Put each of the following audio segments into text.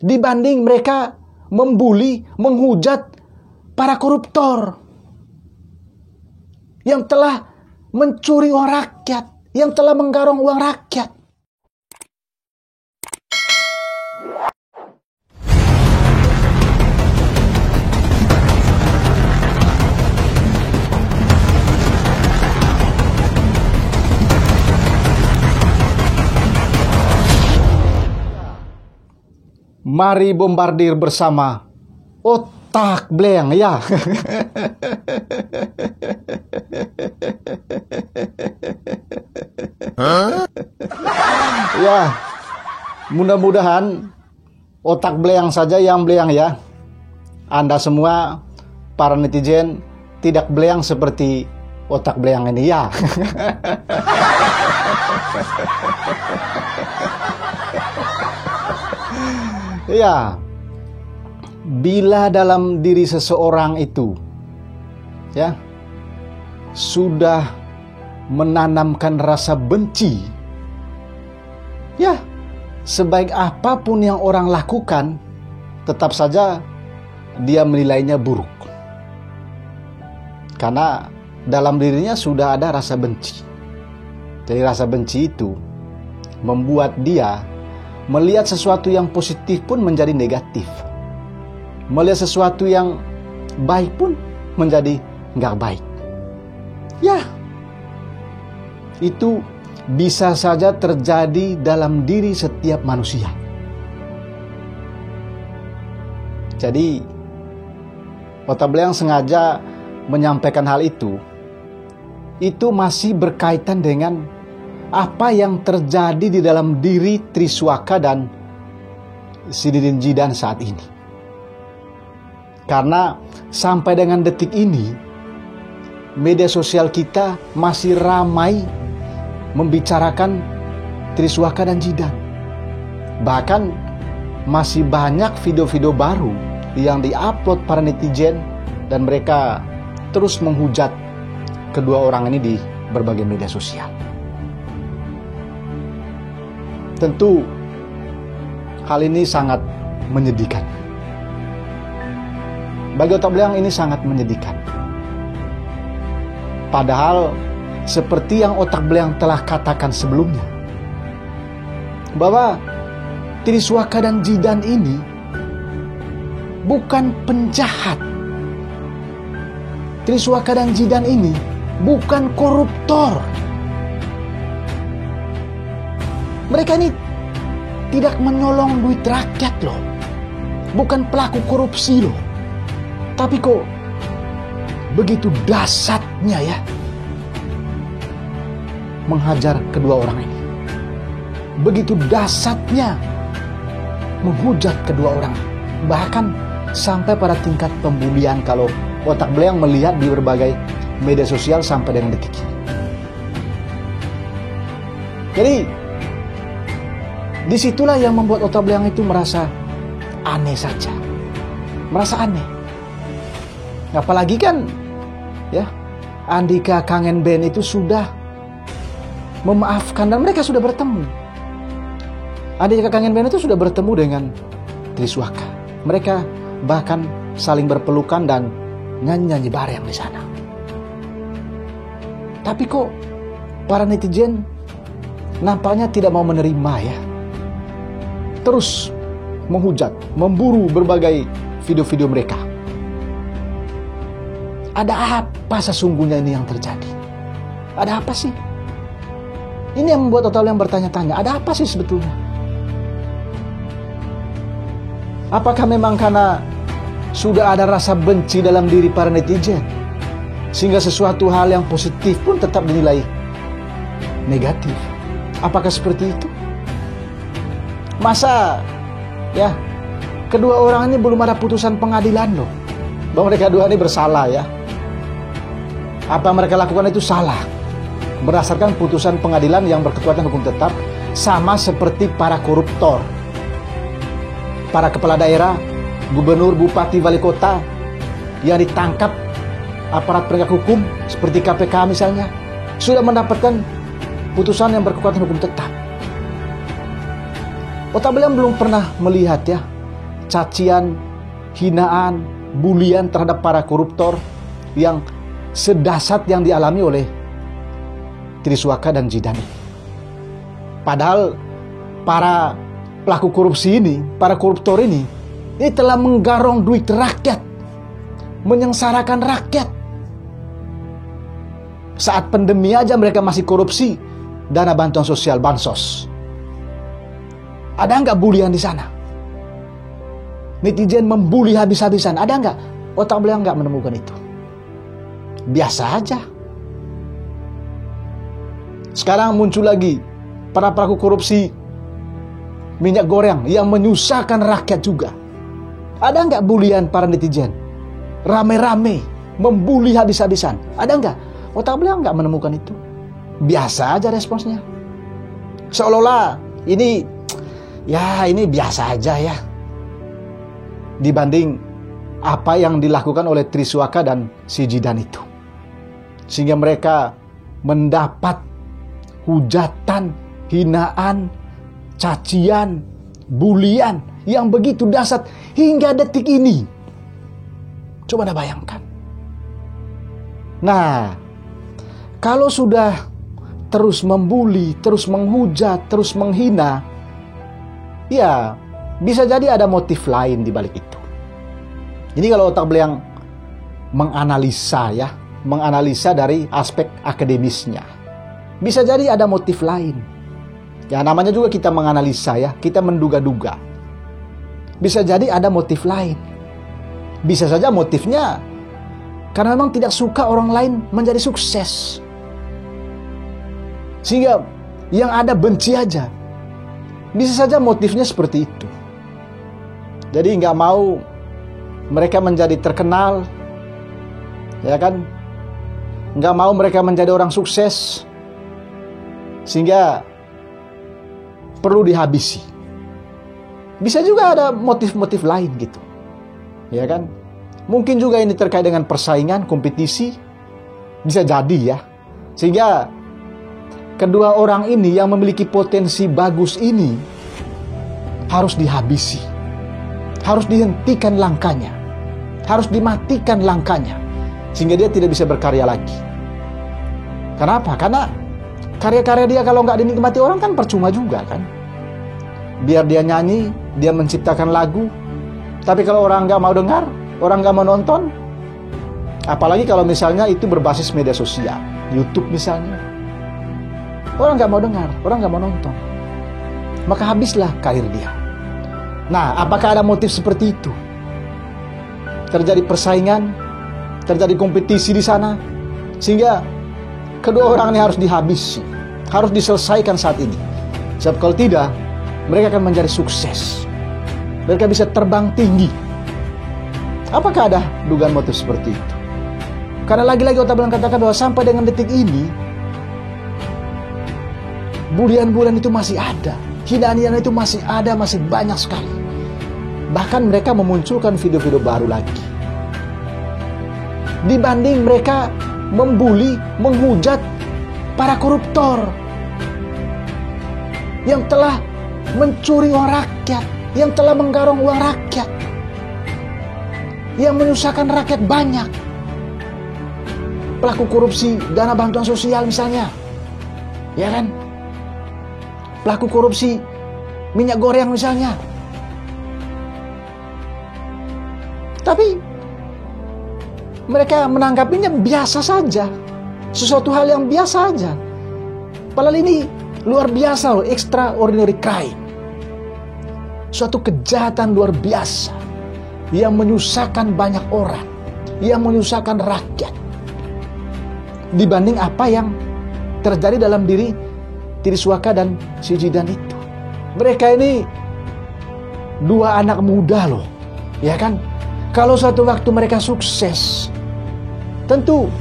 dibanding mereka membuli, menghujat para koruptor yang telah mencuri uang rakyat, yang telah menggarong uang rakyat. Mari bombardir bersama Otak Bleng, ya. Ya, mudah-mudahan otak Bleng saja yang Bleng, ya. Anda semua para netizen tidak Bleng seperti otak Bleng ini, ya. Ya, bila dalam diri seseorang itu, ya, sudah menanamkan rasa benci, ya, sebaik apapun yang orang lakukan, tetap saja dia menilainya buruk. Karena dalam dirinya sudah ada rasa benci. Jadi rasa benci itu membuat dia melihat sesuatu yang positif pun menjadi negatif. Melihat sesuatu yang baik pun menjadi nggak baik. Ya, itu bisa saja terjadi dalam diri setiap manusia. Jadi, Otak Bleng sengaja menyampaikan hal itu masih berkaitan dengan apa yang terjadi di dalam diri Triswaka dan Zidane Zidane saat ini. Karena sampai dengan detik ini, media sosial kita masih ramai membicarakan Triswaka dan Zidane. Bahkan masih banyak video-video baru yang diupload para netizen dan mereka terus menghujat kedua orang ini di berbagai media sosial. Tentu hal ini sangat menyedihkan. Bagi Otak Bleng ini sangat menyedihkan. Padahal seperti yang Otak Bleng telah katakan sebelumnya, bahwa Triswaka dan Zidane ini bukan penjahat. Triswaka dan Zidane ini bukan koruptor. Mereka ini tidak menyolong duit rakyat loh. Bukan pelaku korupsi loh. Tapi kok begitu dahsyatnya, ya, menghajar kedua orang ini. Begitu dahsyatnya menghujat kedua orang. Bahkan sampai pada tingkat pembulian kalau Otak Bleng melihat di berbagai media sosial sampai dengan detik ini. Jadi disitulah yang membuat Otak Bleng itu merasa aneh saja. Merasa aneh. Apalagi kan, ya, Andika Kangen Band itu sudah memaafkan dan mereka sudah bertemu. Andika Kangen Band itu sudah bertemu dengan Triswaka. Mereka bahkan saling berpelukan dan nyanyi-nyanyi bareng di sana. Tapi kok para netizen nampaknya tidak mau menerima, ya. Terus menghujat, memburu berbagai video-video mereka. Ada apa sesungguhnya ini yang terjadi? Ada apa sih? Ini yang membuat Otak Bleng bertanya-tanya, ada apa sih sebetulnya? Apakah memang karena sudah ada rasa benci dalam diri para netizen, sehingga sesuatu hal yang positif pun tetap dinilai negatif? Apakah seperti itu? Masa, ya, kedua orang ini belum ada putusan pengadilan loh, bahwa mereka dua ini bersalah, ya. Apa yang mereka lakukan itu salah berdasarkan putusan pengadilan yang berkekuatan hukum tetap, sama seperti para koruptor, para kepala daerah, gubernur, bupati, wali kota yang ditangkap aparat penegak hukum seperti KPK misalnya, sudah mendapatkan putusan yang berkekuatan hukum tetap. Otak Bleng belum pernah melihat, ya, cacian, hinaan, bulian terhadap para koruptor yang sedahsyat yang dialami oleh Triswaka dan Zidan. Padahal para pelaku korupsi ini, para koruptor ini telah menggarong duit rakyat, menyengsarakan rakyat. Saat pandemi aja mereka masih korupsi dana bantuan sosial, bansos. Ada nggak bulian di sana? Netizen membuli habis-habisan. Ada nggak? Otak beliau nggak menemukan itu. Biasa aja. Sekarang muncul lagi para pelaku korupsi minyak goreng yang menyusahkan rakyat juga. Ada nggak bulian para netizen? Rame-rame membuli habis-habisan. Ada nggak? Otak beliau nggak menemukan itu. Biasa aja responsnya. Seolah-olah ini biasa aja ya. Dibanding apa yang dilakukan oleh Triswaka dan si Zidan itu. Sehingga mereka mendapat hujatan, hinaan, cacian, bulian yang begitu dahsyat hingga detik ini. Coba Anda bayangkan. Nah, kalau sudah terus membuli, terus menghujat, terus menghina, ya bisa jadi ada motif lain di balik itu. Jadi kalau otak beliau menganalisa dari aspek akademisnya, bisa jadi ada motif lain. Ya namanya juga kita menganalisa ya, kita menduga-duga. Bisa jadi ada motif lain. Bisa saja motifnya karena memang tidak suka orang lain menjadi sukses. Sehingga yang ada benci aja. Bisa saja motifnya seperti itu. Jadi nggak mau mereka menjadi terkenal, ya kan? Nggak mau mereka menjadi orang sukses, sehingga perlu dihabisi. Bisa juga ada motif-motif lain gitu, ya kan? Mungkin juga ini terkait dengan persaingan, kompetisi, bisa jadi ya. Sehingga kedua orang ini yang memiliki potensi bagus ini harus dihabisi, harus dihentikan langkahnya, harus dimatikan langkahnya, sehingga dia tidak bisa berkarya lagi. Kenapa? Karena karya-karya dia kalau nggak dinikmati orang kan percuma juga kan. Biar dia nyanyi, dia menciptakan lagu, tapi kalau orang nggak mau dengar, orang nggak mau nonton, apalagi kalau misalnya itu berbasis media sosial, YouTube misalnya, orang nggak mau dengar, orang nggak mau nonton, maka habislah karir dia. Nah, apakah ada motif seperti itu? Terjadi persaingan, terjadi kompetisi di sana, sehingga kedua orang ini harus dihabisi, harus diselesaikan saat ini. Sebab kalau tidak, mereka akan menjadi sukses. Mereka bisa terbang tinggi. Apakah ada dugaan motif seperti itu? Karena lagi-lagi otak bilang katakan bahwa sampai dengan detik ini, bulian-bulian itu masih ada. Hinaan-hinaan itu masih ada, masih banyak sekali. Bahkan mereka memunculkan video-video baru lagi. Dibanding mereka membuli, menghujat para koruptor yang telah mencuri uang rakyat, yang telah menggarong uang rakyat, yang menyusahkan rakyat banyak. Pelaku korupsi dana bantuan sosial misalnya, ya kan? Pelaku korupsi minyak goreng misalnya. Tapi mereka menanggapinya biasa saja, sesuatu hal yang biasa aja. Padahal ini luar biasa loh, extraordinary crime. Suatu kejahatan luar biasa yang menyusahkan banyak orang, yang menyusahkan rakyat. Dibanding apa yang terjadi dalam diri Triswaka dan si Zidan itu. Mereka ini dua anak muda loh, ya kan? Kalau suatu waktu mereka sukses, tentu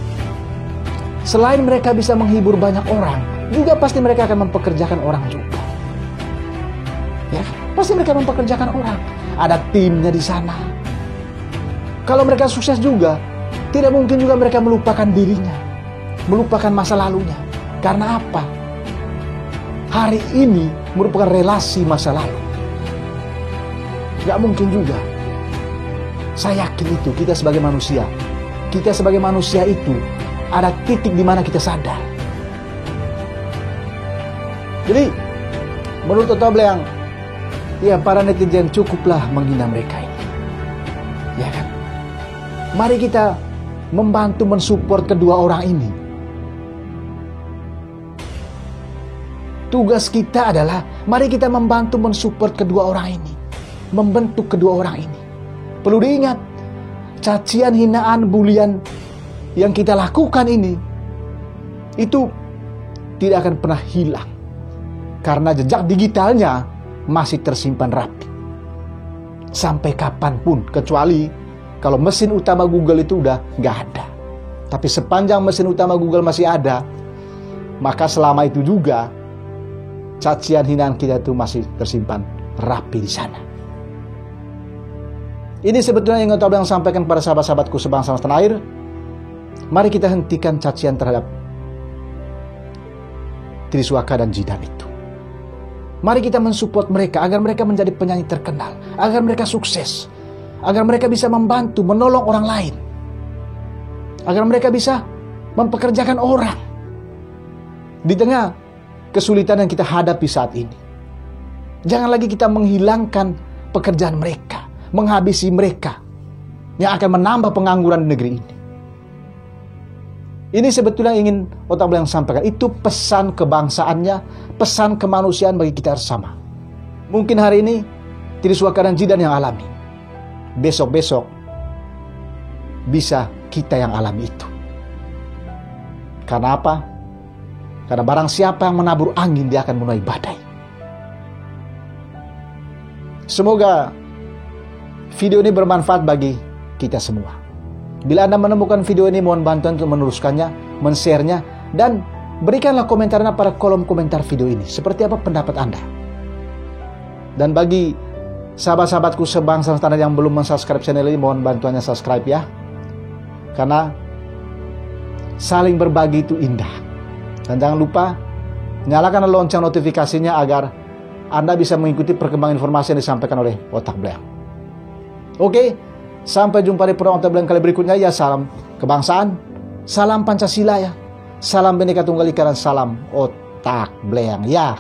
selain mereka bisa menghibur banyak orang, juga pasti mereka akan mempekerjakan orang juga. Ya, pasti mereka mempekerjakan orang. Ada timnya di sana. Kalau mereka sukses juga, tidak mungkin juga mereka melupakan dirinya, melupakan masa lalunya. Karena apa? Hari ini merupakan relasi masa lalu. Gak mungkin juga. Saya yakin itu kita sebagai manusia. Kita sebagai manusia itu ada titik di mana kita sadar. Jadi menurut Otak Bleang, ya para netizen cukuplah menghina mereka ini. Ya kan? Mari kita membantu mensupport kedua orang ini. Tugas kita adalah mari kita membantu mensupport kedua orang ini, membentuk kedua orang ini. Perlu diingat, cacian, hinaan, bulian yang kita lakukan ini itu tidak akan pernah hilang karena jejak digitalnya masih tersimpan rapi sampai kapanpun, kecuali kalau mesin utama Google itu udah nggak ada. Tapi sepanjang mesin utama Google masih ada, maka selama itu juga cacian, hinaan kita itu masih tersimpan rapi di sana. Ini sebetulnya yang Otak Bleang sampaikan pada sahabat-sahabatku sebangsa setanah air. Mari kita hentikan cacian terhadap Triswaka dan Jidan itu. Mari kita mensupport mereka agar mereka menjadi penyanyi terkenal, agar mereka sukses, agar mereka bisa membantu, menolong orang lain, agar mereka bisa mempekerjakan orang di tengah kesulitan yang kita hadapi saat ini. Jangan lagi kita menghilangkan pekerjaan mereka, menghabisi mereka yang akan menambah pengangguran di negeri ini. Ini sebetulnya ingin Otak Bleang sampaikan. Itu pesan kebangsaannya, pesan kemanusiaan bagi kita bersama. Mungkin hari ini Triswaka dan Jidan yang alami, besok-besok bisa kita yang alami itu. Karena apa? Karena barang siapa yang menabur angin, dia akan menuai badai. Semoga video ini bermanfaat bagi kita semua. Bila Anda menemukan video ini, mohon bantuan untuk meneruskannya, men-share-nya, dan berikanlah komentarnya pada kolom komentar video ini. Seperti apa pendapat Anda? Dan bagi sahabat-sahabatku sebangsa setanah yang belum mensubscribe channel ini, mohon bantuannya subscribe ya. Karena saling berbagi itu indah. Dan jangan lupa nyalakan lonceng notifikasinya agar Anda bisa mengikuti perkembangan informasi yang disampaikan oleh Otak Bleang. Oke, sampai jumpa di program Otak Bleang kali berikutnya ya. Salam kebangsaan, salam Pancasila ya, salam Bhinneka Tunggal Ika, dan salam Otak Bleang ya.